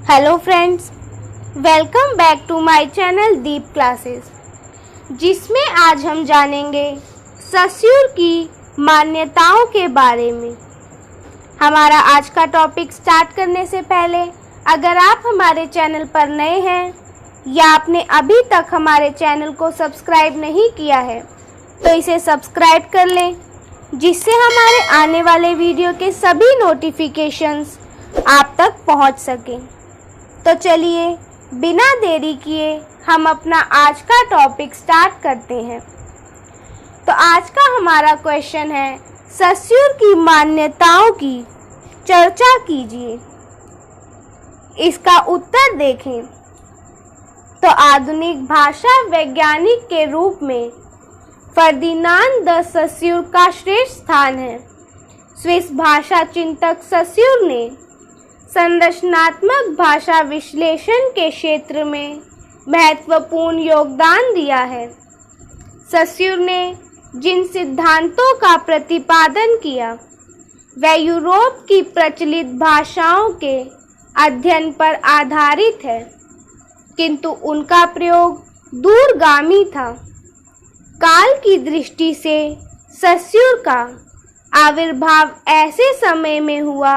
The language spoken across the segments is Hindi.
Hello friends, welcome back to my channel Deep classes, जिसमें आज हम जानेंगे सस्युर की मान्यताओं के बारे में। हमारा आज का टॉपिक स्टार्ट करने से पहले अगर आप हमारे चैनल पर नए हैं या आपने अभी तक हमारे चैनल को सब्सक्राइब नहीं किया है तो इसे सब्सक्राइब कर लें, जिससे हमारे आने वाले वीडियो के सभी नोटिफिकेशंस आप तक पहुंच सकें। तो चलिए बिना देरी किए हम अपना आज का टॉपिक स्टार्ट करते हैं। तो आज का हमारा क्वेश्चन है, सस्युर की मान्यताओं की चर्चा कीजिए। इसका उत्तर देखें तो आधुनिक भाषा वैज्ञानिक के रूप में फर्दिनांड द सस्युर का श्रेष्ठ स्थान है। स्विस भाषा चिंतक सस्युर ने संरचनात्मक भाषा विश्लेषण के क्षेत्र में महत्वपूर्ण योगदान दिया है। सस्युर ने जिन सिद्धांतों का प्रतिपादन किया वह यूरोप की प्रचलित भाषाओं के अध्ययन पर आधारित है, किंतु उनका प्रयोग दूरगामी था। काल की दृष्टि से सस्युर का आविर्भाव ऐसे समय में हुआ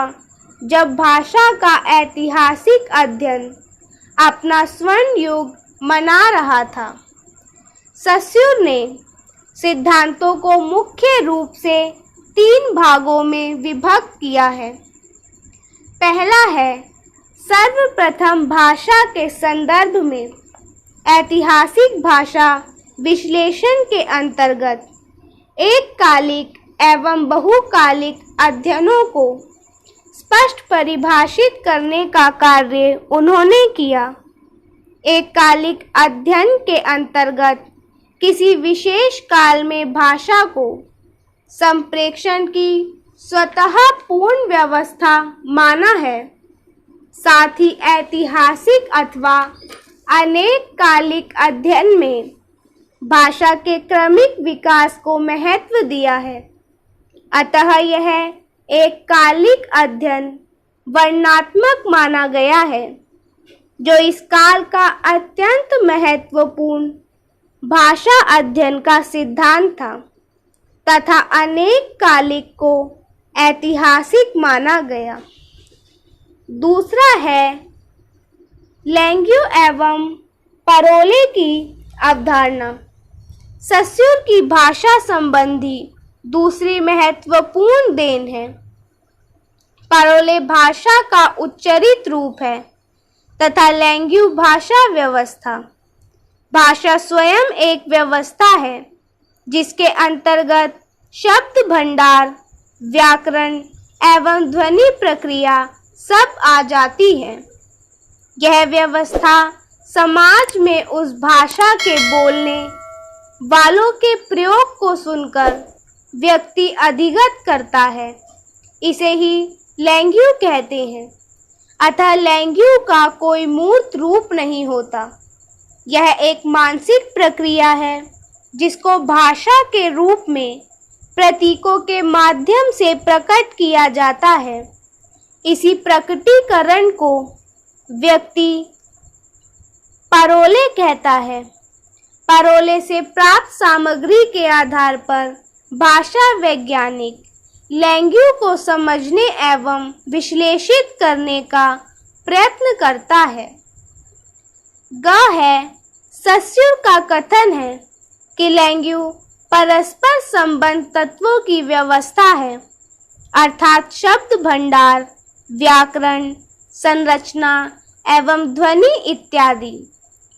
जब भाषा का ऐतिहासिक अध्ययन अपना स्वर्ण युग मना रहा था। सस्युर ने सिद्धांतों को मुख्य रूप से 3 भागों में विभक्त किया है। पहला है, सर्वप्रथम भाषा के संदर्भ में ऐतिहासिक भाषा विश्लेषण के अंतर्गत एककालिक एवं बहुकालिक अध्ययनों को स्पष्ट परिभाषित करने का कार्य उन्होंने किया। एककालिक अध्ययन के अंतर्गत किसी विशेष काल में भाषा को संप्रेषण की स्वतः पूर्ण व्यवस्था माना है। साथ ही ऐतिहासिक अथवा अनेक कालिक अध्ययन में भाषा के क्रमिक विकास को महत्व दिया है। अतः यह एक कालिक अध्ययन वर्णनात्मक माना गया है, जो इस काल का अत्यंत महत्वपूर्ण भाषा अध्ययन का सिद्धांत था, तथा अनेक कालिक को ऐतिहासिक माना गया। दूसरा है, लैंग्यू एवं परोले की अवधारणा। सस्युर की भाषा संबंधी दूसरी महत्वपूर्ण देन है। परोले भाषा का उच्चरित रूप है तथा लैंग्यू भाषा व्यवस्था। भाषा स्वयं एक व्यवस्था है जिसके अंतर्गत शब्द भंडार, व्याकरण एवं ध्वनि प्रक्रिया सब आ जाती है। यह व्यवस्था समाज में उस भाषा के बोलने वालों के प्रयोग को सुनकर व्यक्ति अधिगत करता है। इसे ही लैंग्यू कहते हैं। अतः लैंग्यू का कोई मूर्त रूप नहीं होता। यह एक मानसिक प्रक्रिया है जिसको भाषा के रूप में प्रतीकों के माध्यम से प्रकट किया जाता है। इसी प्रकटीकरण को व्यक्ति परोले कहता है। परोले से प्राप्त सामग्री के आधार पर भाषा वैज्ञानिक लैंग्यू को समझने एवं विश्लेषित करने का प्रयत्न करता है। ग है, सस्युर का कथन है कि लैंग्यू परस्पर संबंध तत्वों की व्यवस्था है, अर्थात शब्द भंडार, व्याकरण, संरचना एवं ध्वनि इत्यादि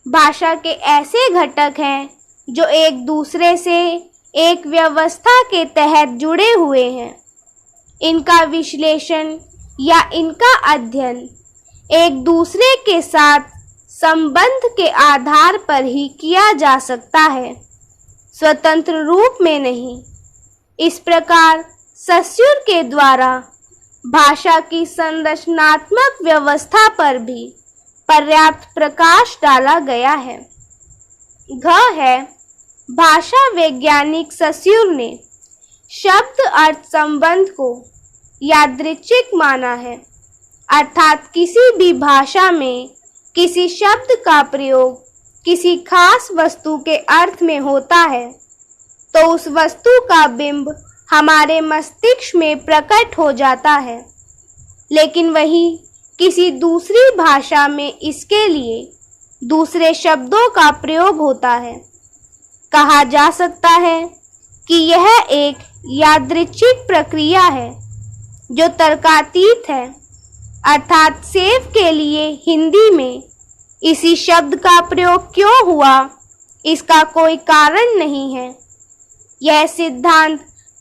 भाषा के ऐसे घटक हैं जो एक दूसरे से एक व्यवस्था के तहत जुड़े हुए हैं। इनका विश्लेषण या इनका अध्ययन एक दूसरे के साथ संबंध के आधार पर ही किया जा सकता है, स्वतंत्र रूप में नहीं। इस प्रकार सस्युर के द्वारा भाषा की संरचनात्मक व्यवस्था पर भी पर्याप्त प्रकाश डाला गया है। घ है, भाषा वैज्ञानिक सस्युर ने शब्द अर्थ संबंध को यादृच्छिक माना है, अर्थात किसी भी भाषा में किसी शब्द का प्रयोग किसी खास वस्तु के अर्थ में होता है तो उस वस्तु का बिंब हमारे मस्तिष्क में प्रकट हो जाता है, लेकिन वही किसी दूसरी भाषा में इसके लिए दूसरे शब्दों का प्रयोग होता है। कहा जा सकता है कि यह एक यादृच्छिक प्रक्रिया है जो तर्कातीत है, अर्थात सेब के लिए हिंदी में इसी शब्द का प्रयोग क्यों हुआ इसका कोई कारण नहीं है। यह सिद्धांत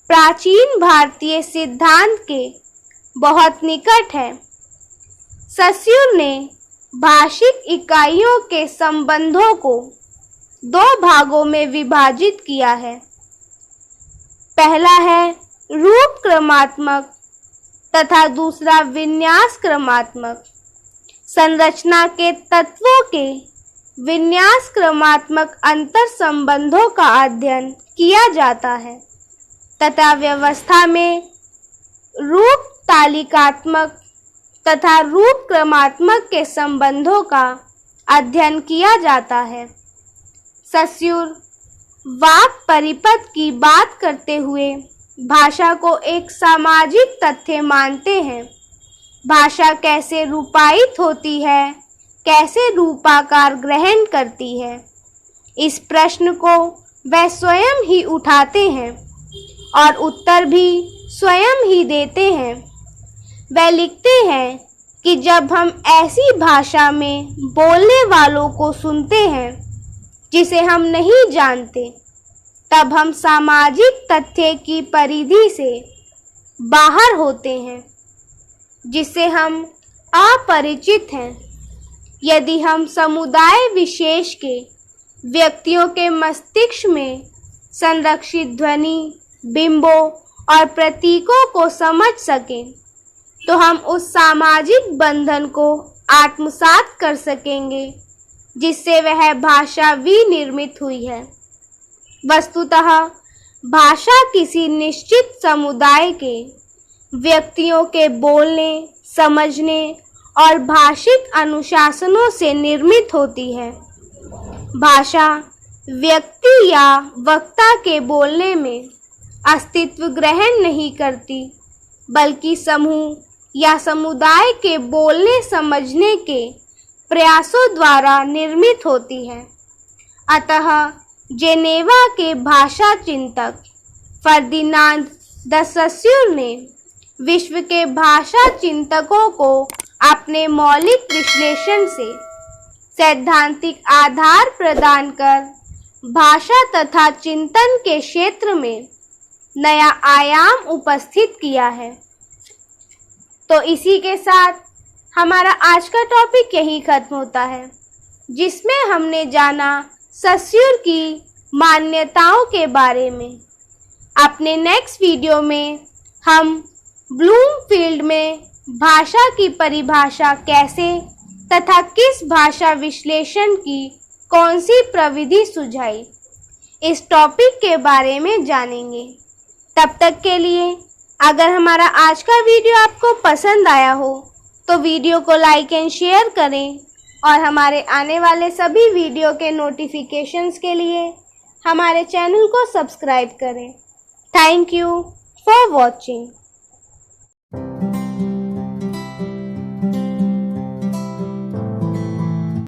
प्राचीन भारतीय सिद्धांत के बहुत निकट है। सस्यूर ने भाषिक इकाइयों के संबंधों को दो भागों में विभाजित किया है। पहला है रूप क्रमात्मक तथा दूसरा विन्यास क्रमात्मक। संरचना के तत्वों के विन्यास क्रमात्मक अंतर संबंधों का अध्ययन किया जाता है तथा व्यवस्था में रूप तालिकात्मक तथा रूप क्रमात्मक के संबंधों का अध्ययन किया जाता है। सस्यूर वाक् परिपथ की बात करते हुए भाषा को एक सामाजिक तथ्य मानते हैं। भाषा कैसे रूपायित होती है, कैसे रूपाकार ग्रहण करती है, इस प्रश्न को वह स्वयं ही उठाते हैं और उत्तर भी स्वयं ही देते हैं। वह लिखते हैं कि जब हम ऐसी भाषा में बोलने वालों को सुनते हैं जिसे हम नहीं जानते, तब हम सामाजिक तथ्य की परिधि से बाहर होते हैं जिससे हम अपरिचित हैं। यदि हम समुदाय विशेष के व्यक्तियों के मस्तिष्क में संरक्षित ध्वनि, बिंबों और प्रतीकों को समझ सकें तो हम उस सामाजिक बंधन को आत्मसात कर सकेंगे जिससे वह भाषा विनिर्मित हुई है। वस्तुतः भाषा किसी निश्चित समुदाय के व्यक्तियों के बोलने, समझने और भाषिक अनुशासनों से निर्मित होती है। भाषा व्यक्ति या वक्ता के बोलने में अस्तित्व ग्रहण नहीं करती, बल्कि समूह या समुदाय के बोलने समझने के प्रयासों द्वारा निर्मित होती है। अतः जेनेवा के भाषा चिंतक फर्दिनांद द सस्यूर ने विश्व के भाषा चिंतकों को अपने मौलिक विश्लेषण से सैद्धांतिक आधार प्रदान कर भाषा तथा चिंतन के क्षेत्र में नया आयाम उपस्थित किया है। तो इसी के साथ हमारा आज का टॉपिक यही खत्म होता है, जिसमें हमने जाना सस्यूर की मान्यताओं के बारे में। अपने नेक्स्ट वीडियो में हम ब्लूमफील्ड में भाषा की परिभाषा कैसे तथा किस भाषा विश्लेषण की कौन सी प्रविधि सुझाई, इस टॉपिक के बारे में जानेंगे। तब तक के लिए अगर हमारा आज का वीडियो आपको पसंद आया हो तो वीडियो को लाइक एंड शेयर करें और हमारे आने वाले सभी वीडियो के नोटिफिकेशंस के लिए हमारे चैनल को सब्सक्राइब करें। Thank you for watching.